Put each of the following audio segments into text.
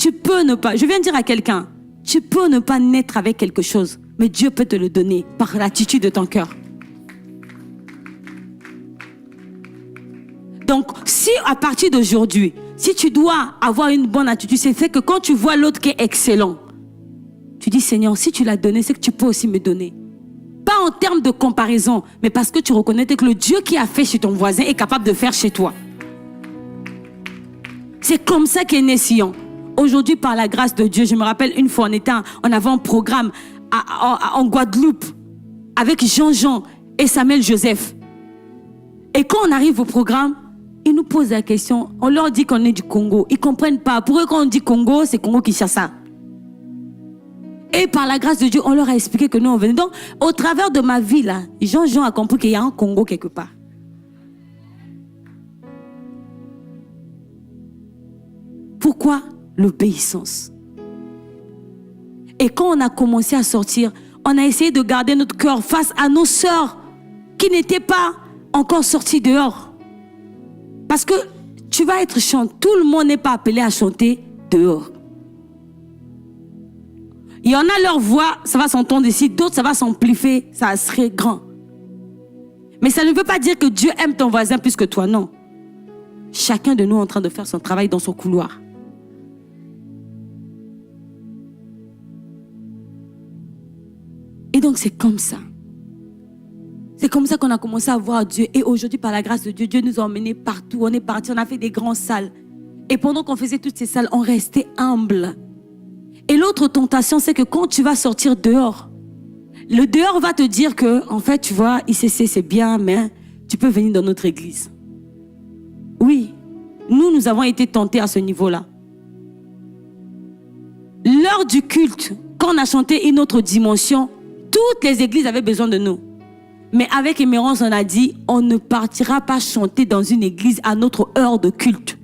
Tu peux ne pas, je viens de dire à quelqu'un, tu peux ne pas naître avec quelque chose, mais Dieu peut te le donner par l'attitude de ton cœur. Donc, si à partir d'aujourd'hui, si tu dois avoir une bonne attitude, c'est fait que quand tu vois l'autre qui est excellent, tu dis, Seigneur, si tu l'as donné, c'est que tu peux aussi me donner. Pas en termes de comparaison, mais parce que tu reconnais que le Dieu qui a fait chez ton voisin est capable de faire chez toi. C'est comme ça qu'est né Sion. Aujourd'hui, par la grâce de Dieu, je me rappelle une fois, on avait un programme en Guadeloupe avec Jean-Jean et Samuel Joseph. Et quand on arrive au programme, ils nous posent la question, on leur dit qu'on est du Congo. Ils ne comprennent pas. Pour eux, quand on dit Congo, c'est Congo-Kinshasa. Et par la grâce de Dieu, on leur a expliqué que nous, on venait. Donc, au travers de ma vie, là, Jean-Jean a compris qu'il y a un Congo quelque part. Pourquoi l'obéissance? Et quand on a commencé à sortir, on a essayé de garder notre cœur face à nos sœurs qui n'étaient pas encore sorties dehors. Parce que tu vas être chanteur. Tout le monde n'est pas appelé à chanter dehors. Il y en a leur voix, ça va s'entendre ici. D'autres, ça va s'amplifier, ça serait grand. Mais ça ne veut pas dire que Dieu aime ton voisin plus que toi, non. Chacun de nous est en train de faire son travail dans son couloir. Et donc, c'est comme ça. C'est comme ça qu'on a commencé à voir Dieu. Et aujourd'hui, par la grâce de Dieu, Dieu nous a emmenés partout. On est partis, on a fait des grandes salles. Et pendant qu'on faisait toutes ces salles, on restait humble. Et l'autre tentation, c'est que quand tu vas sortir dehors, le dehors va te dire que, en fait, tu vois, ICC, c'est bien, mais tu peux venir dans notre église. Oui, nous avons été tentés à ce niveau-là. L'heure du culte, quand on a chanté une autre dimension, toutes les églises avaient besoin de nous. Mais avec Émérance, on a dit, on ne partira pas chanter dans une église à notre heure de culte.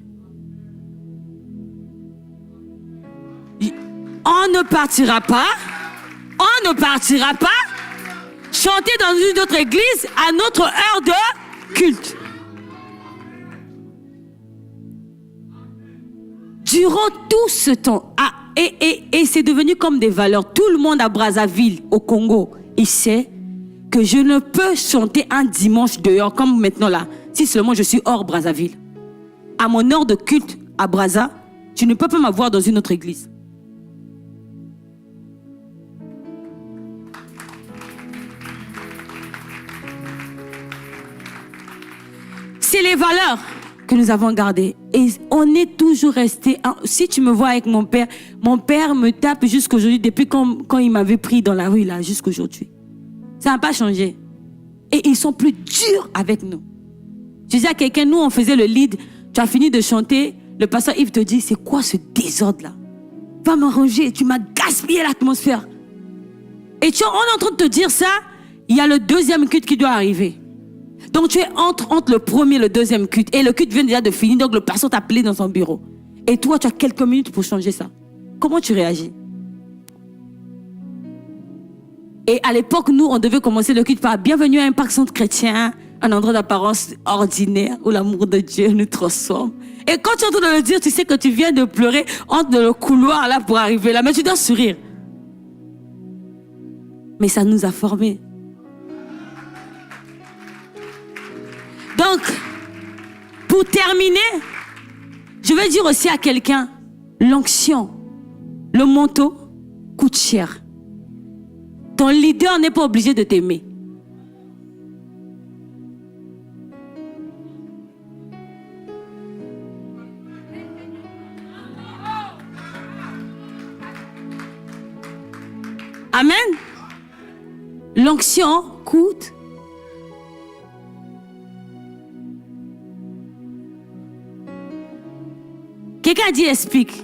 On ne partira pas chanter dans une autre église à notre heure de culte. Durant tout ce temps, et c'est devenu comme des valeurs. Tout le monde à Brazzaville, au Congo, il sait que je ne peux chanter un dimanche dehors, comme maintenant là, si seulement je suis hors Brazzaville. À mon heure de culte à Brazza, tu ne peux pas m'avoir dans une autre église. C'est les valeurs que nous avons gardées. Et on est toujours resté. Si tu me vois avec mon père me tape jusqu'aujourd'hui, depuis quand il m'avait pris dans la rue, là, jusqu'aujourd'hui. Ça n'a pas changé. Et ils sont plus durs avec nous. Je disais à quelqu'un, nous, on faisait le lead. Tu as fini de chanter. Le pasteur Yves te dit, c'est quoi ce désordre-là? Va m'arranger. Tu m'as gaspillé l'atmosphère. Et on est en train de te dire ça. Il y a le deuxième culte qui doit arriver. Donc tu es entre le premier et le deuxième culte. Et le culte vient déjà de finir. Donc le pasteur t'a appelé dans son bureau. Et toi, tu as quelques minutes pour changer ça. Comment tu réagis? Et à l'époque, nous, on devait commencer le culte par bienvenue à Impact Centre Chrétien, un endroit d'apparence ordinaire où l'amour de Dieu nous transforme. Et quand tu es en train de le dire, tu sais que tu viens de pleurer entre le couloir là pour arriver là. Mais tu dois sourire. Mais ça nous a formés. Donc, pour terminer, je vais dire aussi à quelqu'un, l'onction, le manteau coûte cher. Ton leader n'est pas obligé de t'aimer. Amen. L'onction coûte. Quelqu'un dit, explique.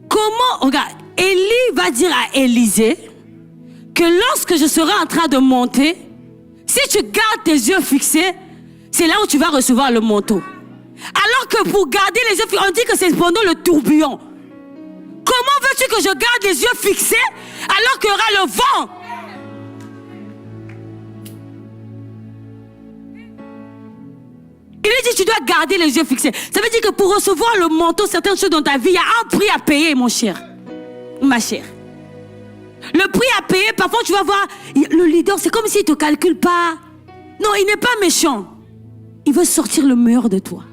Comment, regarde, Élie va dire à Élisée que lorsque je serai en train de monter, si tu gardes tes yeux fixés, c'est là où tu vas recevoir le manteau. Alors que pour garder les yeux fixés, on dit que c'est pendant le tourbillon. Comment veux-tu que je garde les yeux fixés alors qu'il y aura le vent? Il veut dire que tu dois garder les yeux fixés. Ça veut dire que pour recevoir le manteau, certaines choses dans ta vie, il y a un prix à payer, mon cher. Ma chère. Le prix à payer, parfois tu vas voir, le leader, c'est comme s'il ne te calcule pas. Non, il n'est pas méchant. Il veut sortir le meilleur de toi.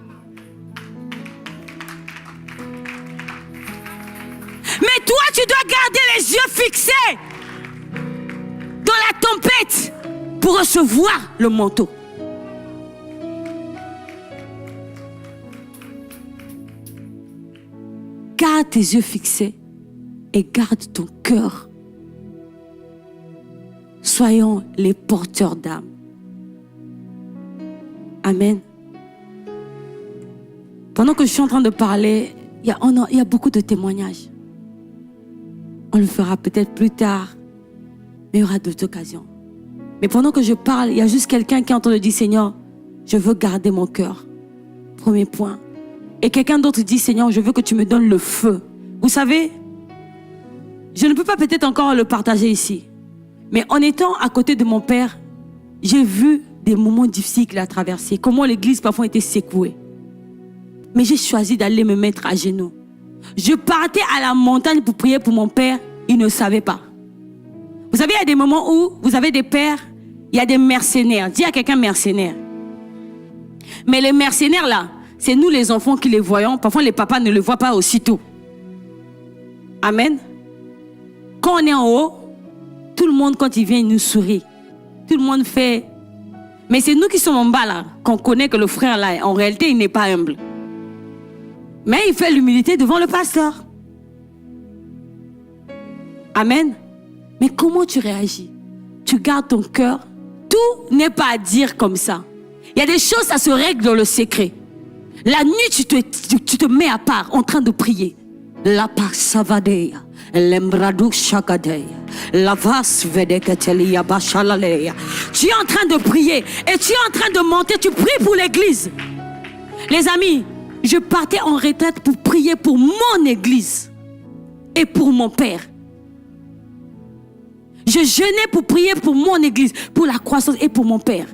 Mais toi, tu dois garder les yeux fixés dans la tempête pour recevoir le manteau. Garde tes yeux fixés et garde ton cœur. Soyons les porteurs d'âme. Amen. Pendant que je suis en train de parler, il y a beaucoup de témoignages. On le fera peut-être plus tard, mais il y aura d'autres occasions. Mais pendant que je parle, il y a juste quelqu'un qui est en train de dire, Seigneur, je veux garder mon cœur. Premier point. Et quelqu'un d'autre dit, Seigneur, je veux que tu me donnes le feu. Vous savez, je ne peux pas peut-être encore le partager ici. Mais en étant à côté de mon père, j'ai vu des moments difficiles qu'il a traversés. Comment l'église parfois était secouée. Mais j'ai choisi d'aller me mettre à genoux. Je partais à la montagne pour prier pour mon père. Il ne savait pas. Vous savez, il y a des moments où vous avez des pères, il y a des mercenaires. Dis à quelqu'un mercenaire. Mais les mercenaires là, c'est nous les enfants qui les voyons. Parfois les papas ne le voient pas aussitôt. Amen. Quand on est en haut, tout le monde quand il vient, il nous sourit. Tout le monde fait... Mais c'est nous qui sommes en bas là, qu'on connaît que le frère là, en réalité, il n'est pas humble. Mais il fait l'humilité devant le pasteur. Amen. Mais comment tu réagis? Tu gardes ton cœur. Tout n'est pas à dire comme ça. Il y a des choses, ça se règle dans le secret. La nuit, tu te mets à part en train de prier. La pasavadeya, l'embrado shakadeya, la vas vedeketelia bachalaleya. Tu es en train de prier et tu es en train de monter. Tu pries pour l'église. Les amis, je partais en retraite pour prier pour mon église et pour mon père. Je jeûnais pour prier pour mon église, pour la croissance et pour mon père.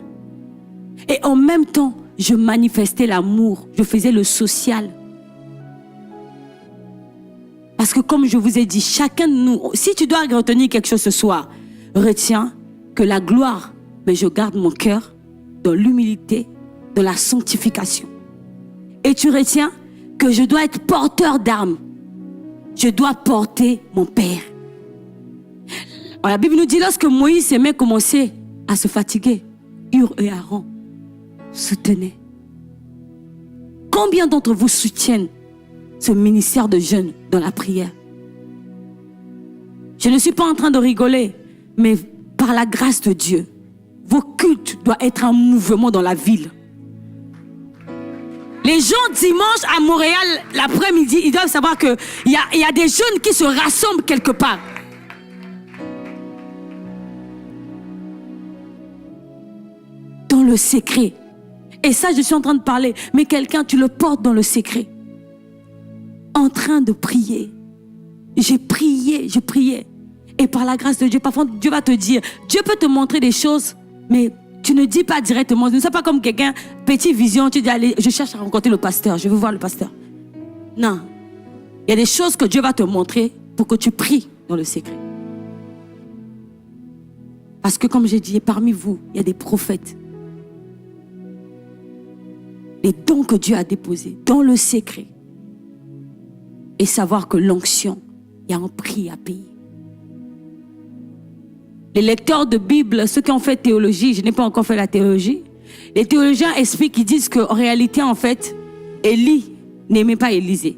Et en même temps, je manifestais l'amour. Je faisais le social. Parce que comme je vous ai dit, chacun de nous, si tu dois retenir quelque chose ce soir, retiens que la gloire, mais je garde mon cœur dans l'humilité, dans la sanctification. Et tu retiens que je dois être porteur d'âme. Je dois porter mon Père. Alors, la Bible nous dit, lorsque Moïse et Mère commençaient à se fatiguer, Hur et Aaron soutenaient. Combien d'entre vous soutiennent ce ministère de jeûne dans la prière? Je ne suis pas en train de rigoler, mais par la grâce de Dieu, vos cultes doivent être un mouvement dans la ville. Les gens dimanche à Montréal, l'après-midi, ils doivent savoir qu'il y a des jeunes qui se rassemblent quelque part. Dans le secret. Et ça, je suis en train de parler. Mais quelqu'un, tu le portes dans le secret. En train de prier. J'ai prié, je priais. Et par la grâce de Dieu, parfois Dieu va te dire, Dieu peut te montrer des choses, mais tu ne dis pas directement. Ne sois pas comme quelqu'un, petite vision, tu dis, allez, je cherche à rencontrer le pasteur, je veux voir le pasteur. Non. Il y a des choses que Dieu va te montrer pour que tu pries dans le secret. Parce que comme j'ai dit, parmi vous, il y a des prophètes. Les dons que Dieu a déposés dans le secret. Et savoir que l'onction, il y a un prix à payer. Les lecteurs de Bible, ceux qui ont fait théologie, je n'ai pas encore fait la théologie, les théologiens expliquent, ils disent qu'en réalité, en fait, Élie n'aimait pas Élisée.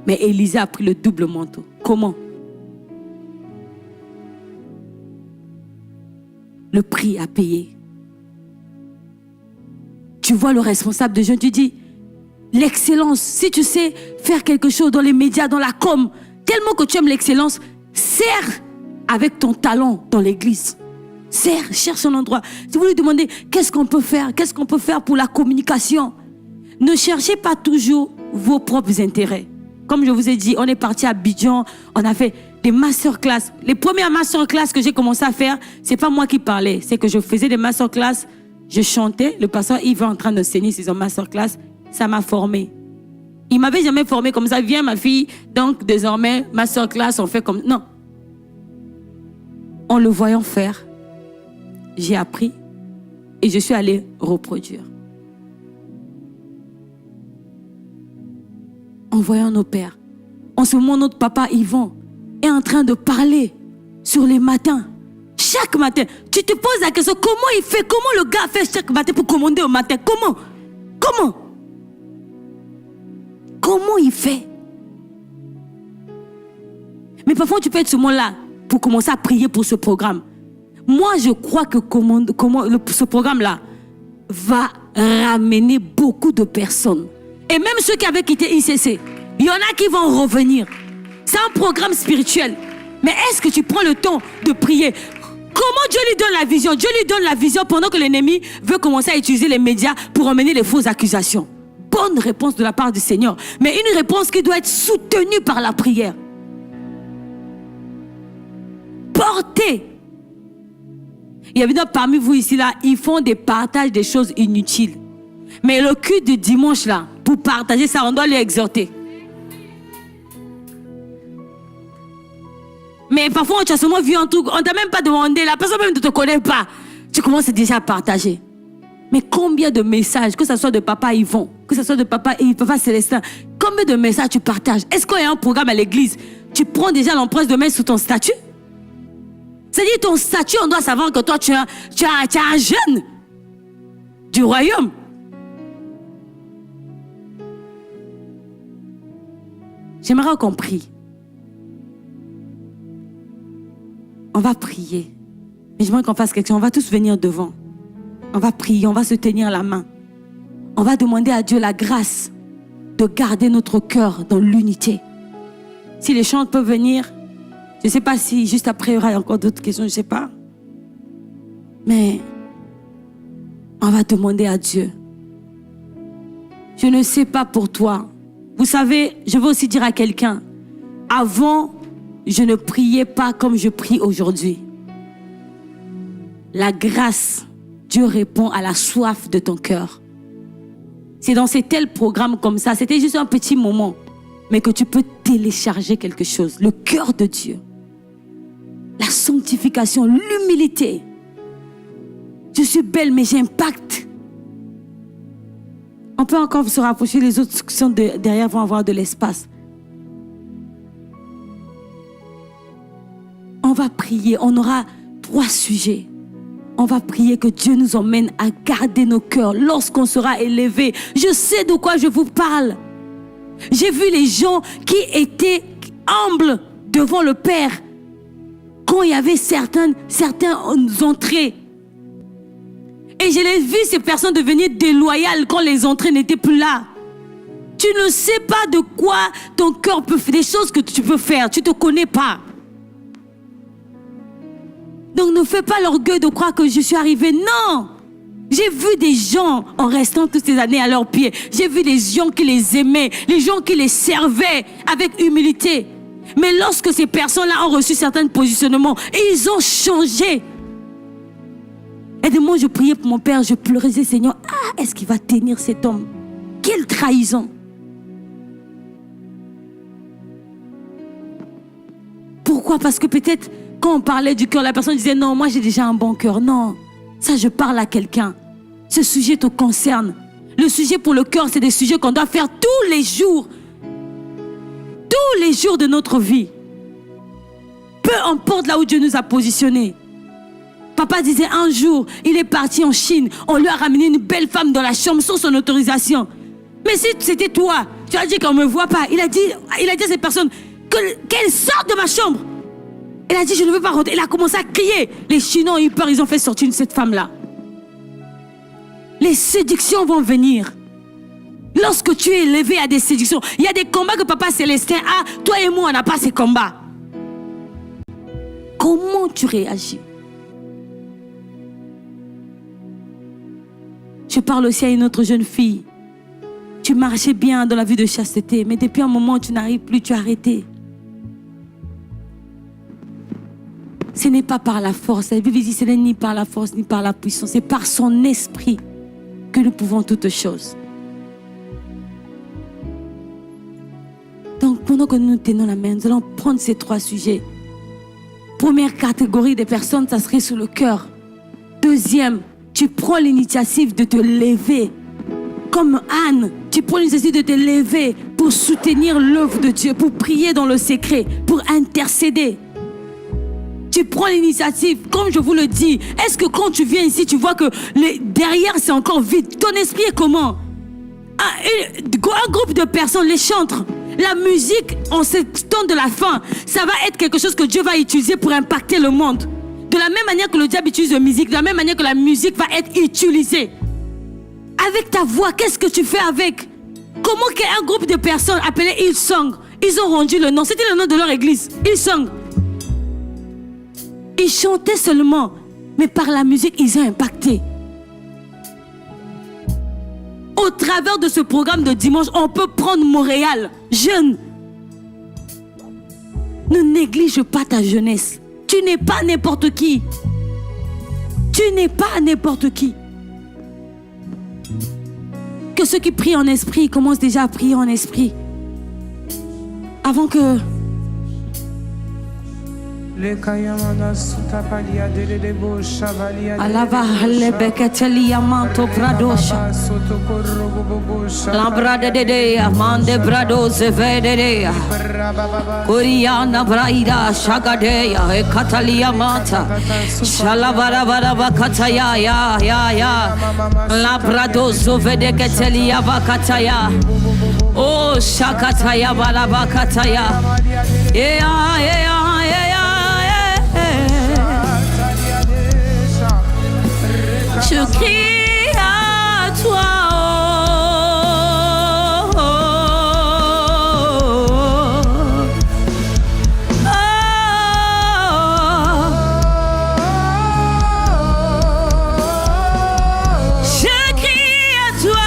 Mais Élisée a pris le double manteau. Comment? Le prix à payer. Tu vois le responsable de jeûne, tu dis, l'excellence, si tu sais faire quelque chose dans les médias, dans la com, tellement que tu aimes l'excellence, sers avec ton talent dans l'église. Sers, cherche un endroit. Si vous lui demandez, qu'est-ce qu'on peut faire pour la communication? Ne cherchez pas toujours vos propres intérêts. Comme je vous ai dit, on est parti à Abidjan, on a fait des masterclass. Les premières masterclass que j'ai commencé à faire, c'est pas moi qui parlais, c'est que je faisais des masterclass Je chantais, le pasteur Yves est en train d'enseigner ses masterclass, ça m'a formé. Il m'avait jamais formé comme ça. Viens ma fille, donc désormais, masterclass, on fait comme... Non. En le voyant faire, j'ai appris et je suis allée reproduire. En voyant nos pères. En ce moment, notre papa Yvan est en train de parler sur les matins. Chaque matin, tu te poses la question, comment il fait? Comment le gars fait chaque matin pour commander au matin? Comment il fait? Mais parfois, tu peux être ce moment-là pour commencer à prier pour ce programme. Moi, je crois que ce programme-là va ramener beaucoup de personnes. Et même ceux qui avaient quitté ICC, il y en a qui vont revenir. C'est un programme spirituel. Mais est-ce que tu prends le temps de prier? Comment Dieu lui donne la vision? Dieu lui donne la vision pendant que l'ennemi veut commencer à utiliser les médias pour emmener les fausses accusations. Bonne réponse de la part du Seigneur. Mais une réponse qui doit être soutenue par la prière. Portée. Il y a bien parmi vous ici là, ils font des partages des choses inutiles. Mais le culte de dimanche là, pour partager ça, on doit les exhorter. Mais parfois, tu as seulement vu un truc, on t'a même pas demandé, la personne même ne te connaît pas. Tu commences déjà à partager. Mais combien de messages, que ce soit de papa Yvon, que ce soit de papa Célestin, combien de messages tu partages? Est-ce qu'il y a un programme à l'église? Tu prends déjà l'empreinte de main sous ton statut? C'est-à-dire ton statut, on doit savoir que toi, tu es un jeune du royaume. J'aimerais qu'on prie. On va prier. Mais j'aimerais qu'on fasse quelque chose. On va tous venir devant. On va prier, on va se tenir la main. On va demander à Dieu la grâce de garder notre cœur dans l'unité. Si les chants peuvent venir, je ne sais pas si juste après il y aura encore d'autres questions, je ne sais pas. Mais on va demander à Dieu. Je ne sais pas pour toi. Vous savez, je veux aussi dire à quelqu'un, avant, je ne priais pas comme je prie aujourd'hui. La grâce, Dieu répond à la soif de ton cœur. C'est dans ces tels programmes comme ça, c'était juste un petit moment, mais que tu peux télécharger quelque chose. Le cœur de Dieu, la sanctification, l'humilité. Je suis belle, mais j'impacte. On peut encore se rapprocher, les autres qui sont derrière vont avoir de l'espace. On va prier, on aura 3 sujets. On va prier que Dieu nous emmène à garder nos cœurs lorsqu'on sera élevé. Je sais de quoi je vous parle. J'ai vu les gens qui étaient humbles devant le Père quand il y avait certaines entrées. Et je l'ai vu ces personnes devenir déloyales quand les entrées n'étaient plus là. Tu ne sais pas de quoi ton cœur peut faire, des choses que tu peux faire. Tu ne te connais pas. Donc ne fais pas l'orgueil de croire que je suis arrivée. Non! J'ai vu des gens en restant toutes ces années à leurs pieds. J'ai vu des gens qui les aimaient, les gens qui les servaient avec humilité. Mais lorsque ces personnes-là ont reçu certains positionnements, ils ont changé. Et de moi, je priais pour mon père, je pleurais, Seigneur, est-ce qu'il va tenir cet homme? Quelle trahison! Pourquoi? Parce que peut-être quand on parlait du cœur, la personne disait non, moi j'ai déjà un bon cœur. Non, ça je parle à quelqu'un. Ce sujet te concerne. Le sujet pour le cœur, c'est des sujets qu'on doit faire tous les jours. Tous les jours de notre vie. Peu importe là où Dieu nous a positionnés. Papa disait un jour, il est parti en Chine. On lui a ramené une belle femme dans la chambre sans son autorisation. Mais si c'était toi, tu as dit qu'on ne me voit pas. Il a dit à cette personne qu'elle sorte de ma chambre. Elle a dit, je ne veux pas rentrer. Elle a commencé à crier. Les Chinois ont eu peur, ils ont fait sortir cette femme-là. Les séductions vont venir. Lorsque tu es élevé à des séductions, il y a des combats que Papa Célestin a. Toi et moi, on n'a pas ces combats. Comment tu réagis? Je parle aussi à une autre jeune fille. Tu marchais bien dans la vie de chasteté, mais depuis un moment, tu n'arrives plus, tu as arrêté. Ce n'est pas par la force. La Bible dit ce n'est ni par la force ni par la puissance. C'est par son esprit que nous pouvons toutes choses. Donc pendant que nous nous tenons la main, nous allons prendre ces 3 sujets. Première catégorie des personnes, ça serait sur le cœur. Deuxième, tu prends l'initiative de te lever. Comme Anne, tu prends l'initiative de te lever pour soutenir l'œuvre de Dieu, pour prier dans le secret, pour intercéder. Tu prends l'initiative, comme je vous le dis. Est-ce que quand tu viens ici, tu vois que derrière c'est encore vide? Ton esprit est comment? Un groupe de personnes, les chantres, la musique en ce temps de la fin, ça va être quelque chose que Dieu va utiliser pour impacter le monde. De la même manière que le diable utilise la musique, de la même manière que la musique va être utilisée. Avec ta voix, qu'est-ce que tu fais avec? Comment qu'un groupe de personnes appelées Hillsong, ils ont rendu le nom, c'était le nom de leur église, Hillsong. Ils chantaient seulement, mais par la musique, ils ont impacté. Au travers de ce programme de dimanche, on peut prendre Montréal, jeune. Ne néglige pas ta jeunesse. Tu n'es pas n'importe qui. Tu n'es pas n'importe qui. Que ceux qui prient en esprit commencent déjà à prier en esprit. Avant que... Alava lebekatelia manto bradosha. Lambrade de amande brado zevedea. Oriana braida shagadea e katalia mata. Shalavara vara kataya ya. Labrado zovedeketelia vakataya. Oh shakataya vara vakataya. Yeah. Je crie à toi, Je crie à toi.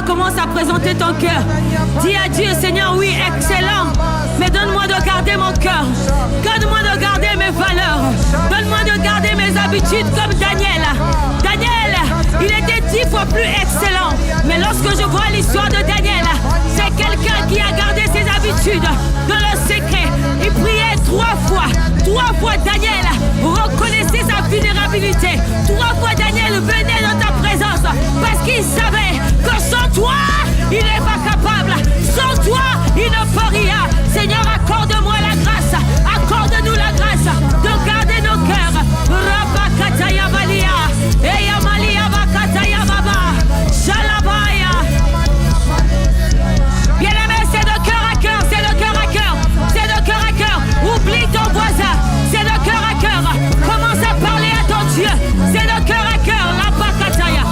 Commence à présenter ton cœur. Dis à Dieu, Seigneur, oui, excellent. Mais donne-moi de garder mon cœur. Donne-moi de garder mes valeurs. Donne-moi de garder mes habitudes comme Daniel. Daniel, il était 10 fois plus excellent. Mais lorsque je vois l'histoire de Daniel, c'est quelqu'un qui a gardé ses habitudes dans le secret. Il priait 3 fois. 3 fois Daniel reconnaissait sa vulnérabilité. 3 fois Daniel venait dans ta présence parce qu'il savait que sans toi, il n'est pas capable. Sans toi, il ne peut rien. Seigneur, accorde-moi la grâce. Accorde-nous la grâce de garder nos cœurs. Rabakataya Balia. Eya Malia Bakataya Baba. Shalabaya. Bien-aimé, c'est de cœur à cœur. C'est de cœur à cœur. C'est de cœur à cœur. Oublie ton voisin. C'est de cœur à cœur. Commence à parler à ton Dieu. C'est de cœur à cœur. La Bakataya.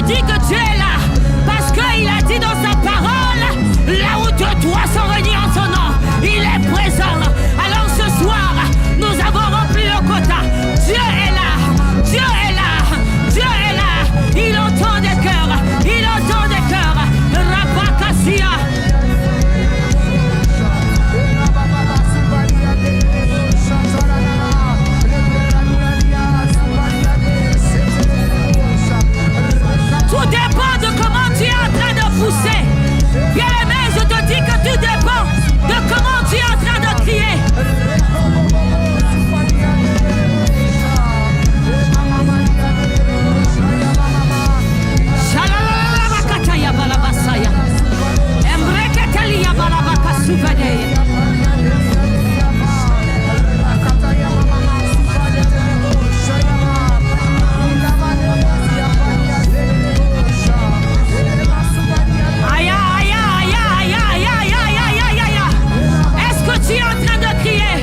dis que Dieu est là. Parce qu'il a dit dans sa parole, là où 2-3 sont réunis en son nom, il est présent. Alors ce soir, nous avons rempli le quota. Dieu est là, Dieu est là, Dieu est là. Il entend des cœurs, il entend des cœurs. Rabakassia. Tout dépend de comment tu es en train de pousser. Bien-aimé, je te dis que tout dépend de comment tu es en train de crier. Est-ce que tu es en train de crier?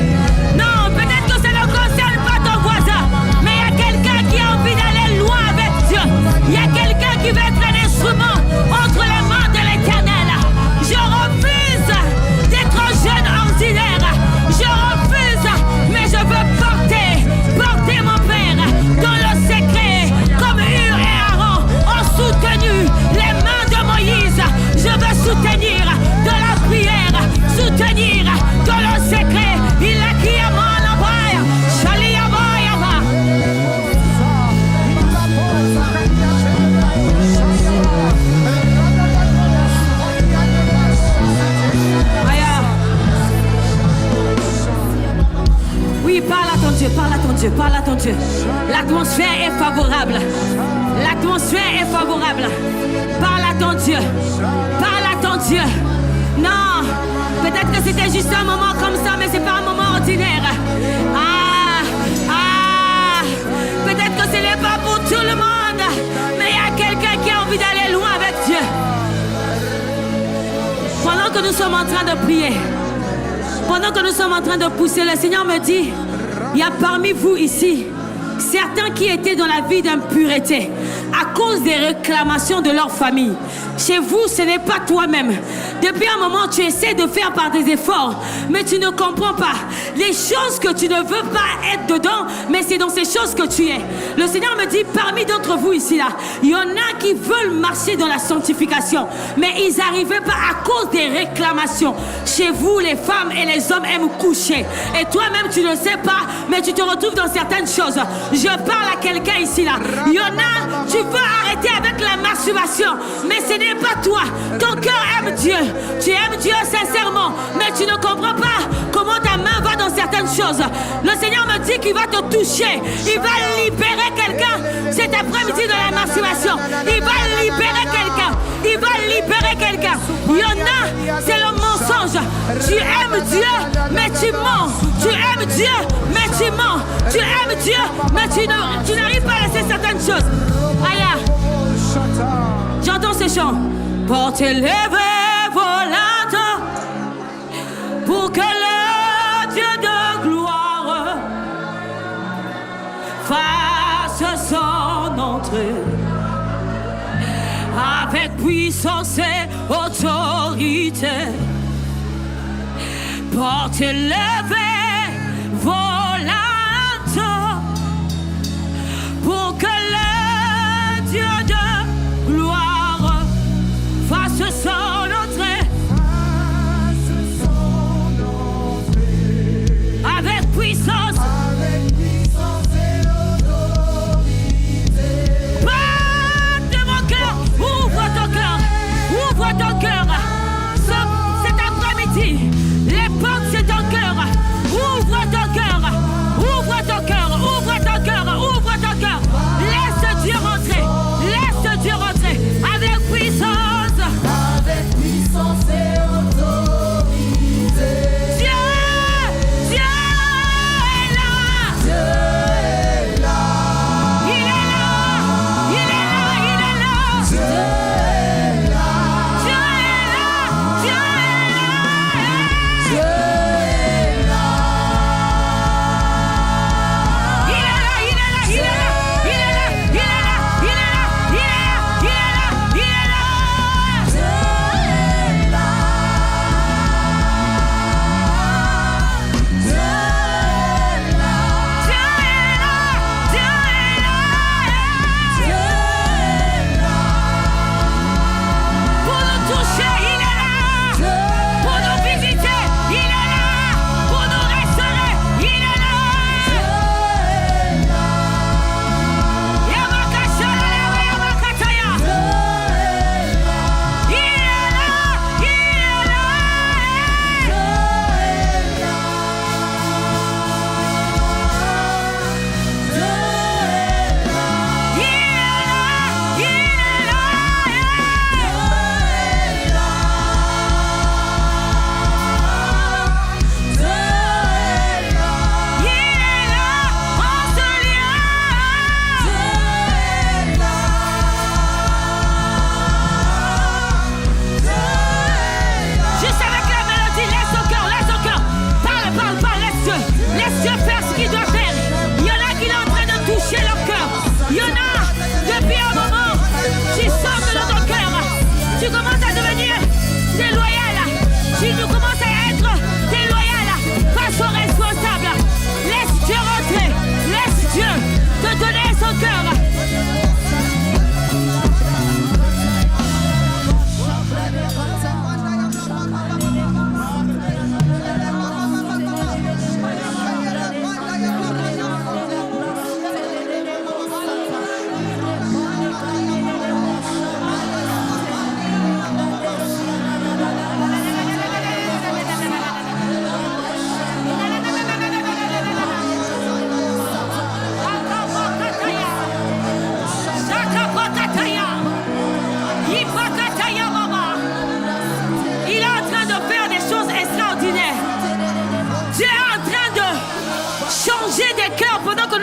Non, peut-être que ça ne concerne pas ton voisin, mais il y a quelqu'un qui a envie d'aller loin avec Dieu. Il y a quelqu'un qui veut être un instrument entre les mains de l'Éternel. Je refuse d'être un jeune ordinaire. Je refuse, mais je veux porter mon Père dans le secret, comme Hur et Aaron ont soutenu les mains de Moïse. Je veux soutenir dans la prière, soutenir dans le secret. Il a qui a mon envoyé, Shaliyabayaba. Oui, parle à ton Dieu, parle à ton Dieu, parle à ton Dieu. L'atmosphère est favorable. L'atmosphère est favorable. Parle à ton Dieu. Parle à ton Dieu. Non, peut-être que c'était juste un moment comme ça, mais c'est pas un moment ordinaire. Peut-être que ce n'est pas pour tout le monde, mais il y a quelqu'un qui a envie d'aller loin avec Dieu. Pendant que nous sommes en train de prier, pendant que nous sommes en train de pousser, le Seigneur me dit, il y a parmi vous ici certains qui étaient dans la vie d'impureté à cause des réclamations de leur famille. Chez vous, ce n'est pas toi-même. Depuis un moment, tu essaies de faire par des efforts, mais tu ne comprends pas les choses que tu ne veux pas être dedans, mais c'est dans ces choses que tu es. Le Seigneur me dit, parmi d'entre vous ici, là, il y en a qui veulent marcher dans la sanctification, mais ils n'arrivaient pas à cause des réclamations. Chez vous, les femmes et les hommes aiment coucher. Et toi-même, tu ne sais pas, mais tu te retrouves dans certaines choses. Je parle à quelqu'un ici, là. Il y en a, tu veux arrêter avec la masturbation, mais ce n'est pas toi. Ton cœur aime Dieu. Tu aimes Dieu sincèrement, mais tu ne comprends pas comment ta main va dans certaines choses. Le Seigneur me dit qu'il va te toucher. Il va libérer quelqu'un cet après-midi de la masturbation. Il va libérer quelqu'un. Il va libérer quelqu'un. Il y en a, c'est le mensonge. Tu aimes Dieu, mais tu mens. Tu aimes Dieu, mais tu mens. Tu aimes Dieu, mais tu n'arrives pas à laisser certaines choses. Aïe. J'entends ces chants. Pour t'élever, volante, pour que le Dieu de gloire fasse son entrée avec puissance et autorité. Pour t'élever, volante, pour que le Dieu de gloire fasse son entrée avec puissance et autorité. Porte de mon cœur, ouvre ton cœur. Cet après-midi, les portes c'est ton cœur. Ouvre ton cœur, ouvre ton cœur, ouvre ton cœur, ouvre ton cœur.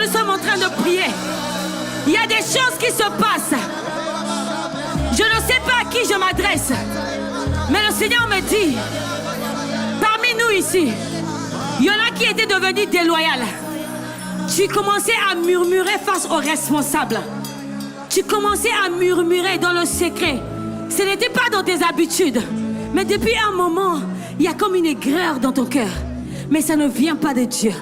nous sommes en train de prier, il y a des choses qui se passent. Je ne sais pas à qui je m'adresse, mais le Seigneur me dit, parmi nous ici, il y en a qui étaient devenus déloyaux. Tu commençais à murmurer face aux responsables. Tu commençais à murmurer dans le secret. Ce n'était pas dans tes habitudes. Mais depuis un moment, il y a comme une aigreur dans ton cœur. Mais ça ne vient pas de Dieu.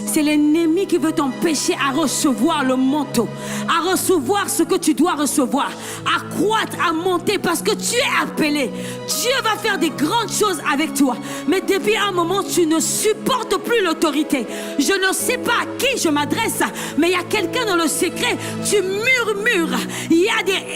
C'est l'ennemi qui veut t'empêcher à recevoir le manteau, à recevoir ce que tu dois recevoir, à croître, à monter parce que tu es appelé. Dieu va faire des grandes choses avec toi. Mais depuis un moment, tu ne supportes plus l'autorité. Je ne sais pas à qui je m'adresse, mais il y a quelqu'un dans le secret. Tu murmures. Il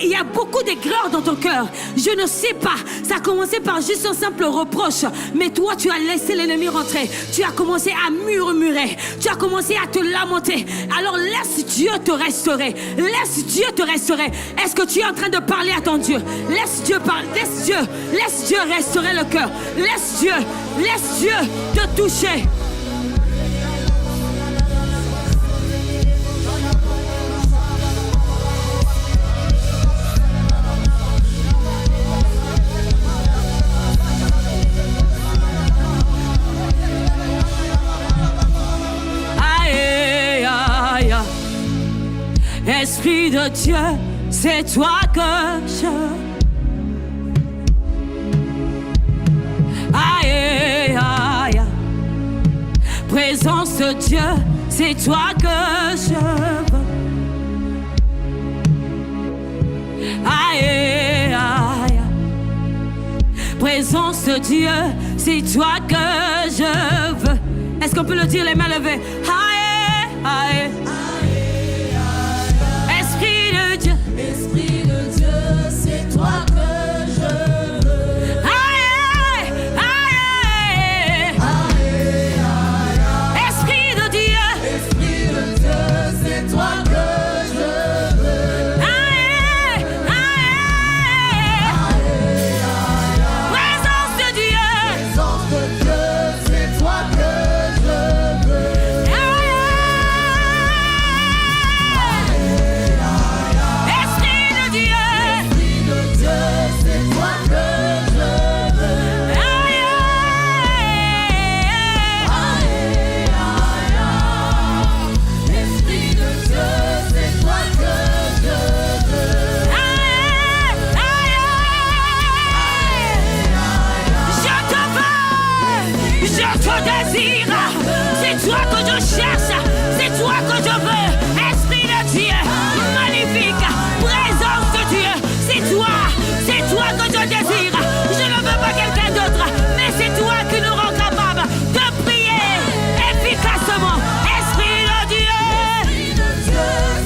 y a beaucoup d'aigreur dans ton cœur. Je ne sais pas. Ça a commencé par juste un simple reproche. Mais toi, tu as laissé l'ennemi rentrer. Tu as commencé à murmurer. Tu as commencé à te lamenter. Alors laisse Dieu te restaurer. Laisse Dieu te restaurer. Est-ce que tu es en train de parler à ton Dieu? Laisse Dieu parler. Laisse Dieu restaurer le cœur. Laisse Dieu te toucher. Esprit de Dieu, c'est toi que je... Aïe, aïe, présence de Dieu, c'est toi que je veux. Aïe, aïe, présence de Dieu, c'est toi que je veux. Est-ce qu'on peut le dire les mains levées? Aïe, aïe. Esprit de Dieu, c'est toi que je veux. Aïe, aïe, aïe. Esprit de Dieu, c'est toi que je veux. Aïe, aïe. Présence de Dieu, c'est toi que je veux. C'est toi que je cherche, c'est toi que je veux. Esprit de Dieu, magnifique, présence de Dieu, c'est toi que je désire. Je ne veux pas quelqu'un d'autre, mais c'est toi qui nous rend capable de prier efficacement. Esprit de Dieu,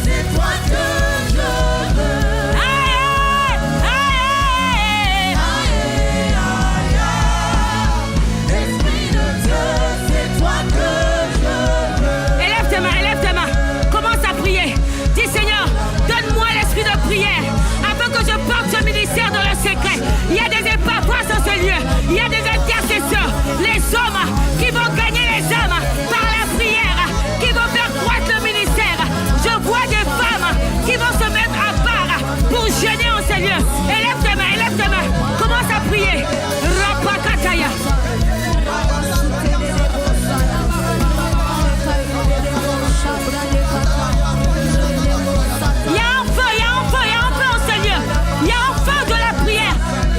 c'est toi que je veux. aïe, aïe, Esprit de Dieu, c'est toi que je veux. Élève tes mains, commence à prier. Dis Seigneur, donne-moi l'esprit de prière afin que je porte ce ministère dans le secret. Il y a des épapouas dans ce lieu, il y a des intercesseurs, les hommes qui vont gagner les âmes par la prière, qui vont faire croître le ministère. Je vois des femmes qui vont se mettre à part pour jeûner en ce lieu. Élève tes mains, commence à prier. Rapakataya. Il y a un feu en ce lieu. Il y a un feu de la prière.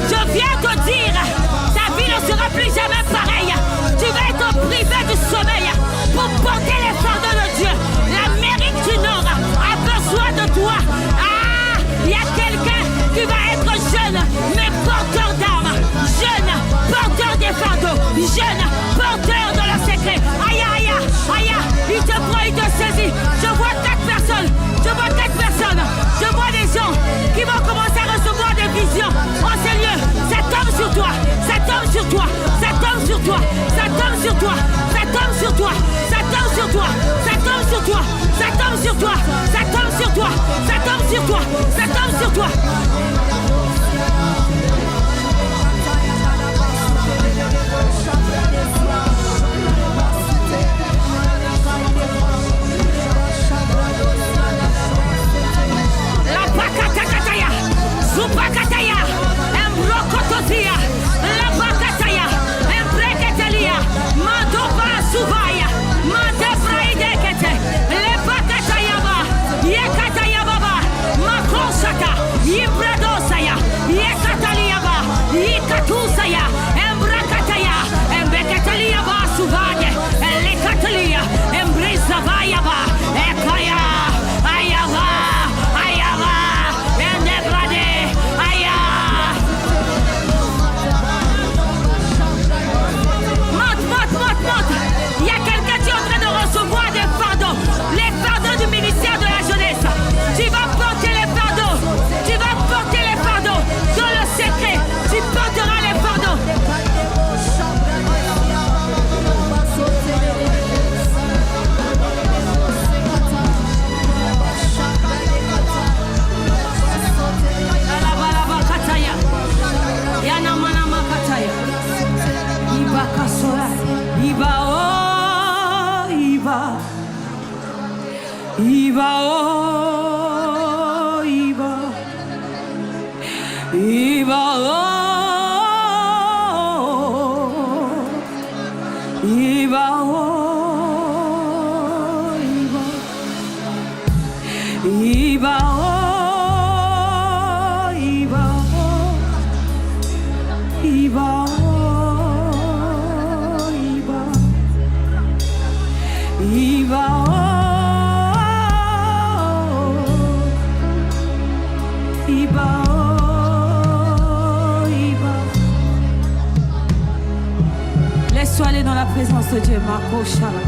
Je viens te dire, ta vie ne sera plus jamais pareille. Tu vas être privé du sommeil pour porter les fardeaux de Dieu. L'Amérique du Nord a besoin de toi. Ah, il y a quelqu'un qui va être jeune, mais porteur d'armes. Jeune, porteur des fardeaux. Jeune, porteur de le secret. Aïe, aïe, aïe, il te prend, il te saisit. Je vois 4 personnes. Je vois des gens qui vont commencer à recevoir des visions en ces lieux. Ça tombe sur toi, ça tombe sur toi, ça tombe sur toi, ça tombe sur toi, ça tombe sur toi, ça tombe sur toi, ça tombe sur toi, ça tombe sur toi, ça tombe sur toi, ça tombe sur toi, ça tombe sur toi. Il va, oh, il va. Il va, oh, il va, oh, il va. Il va, oh, il va, oh, il va, oh, il va. Il va, oh, il va, oh, il va. Laisse-toi aller dans la présence de Dieu, Marco Chala.